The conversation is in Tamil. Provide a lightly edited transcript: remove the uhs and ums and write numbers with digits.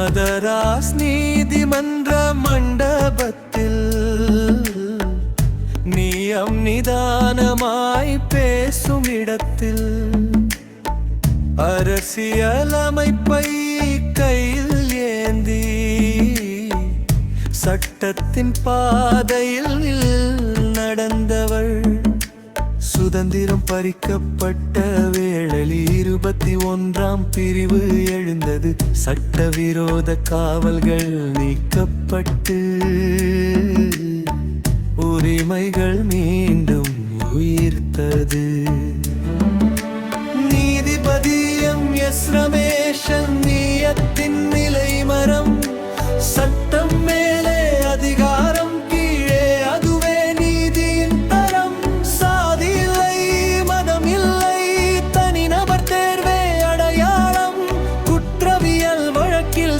மதராஸ் நீதிமன்ற மண்டபத்தில் நியம் நிதானமாய் பேசும் இடத்தில் அரசியலமைப்பை கையில் ஏந்தி சட்டத்தின் பாதையில் நடந்தவள். சுதந்திரம் பறிக்கப்பட்ட வேளையில் 21ஆம் பிரிவு எழுந்தது. சட்டவிரோத காவல்கள் நீக்கப்பட்டு உரிமைகள் மீண்டும் உயிர்த்தது. நீதிபதி எம்.எஸ். ரமேஷன் நியத்தின் நிலை மரம். சட்டம் மேலே அதிகாரம் கீழே, அதுவே நீதியின் தரம். சாதி இல்லை, மதம் இல்லை, தனிநபர் தேர்வே அடையாளம். குற்றவியல் வழக்கில்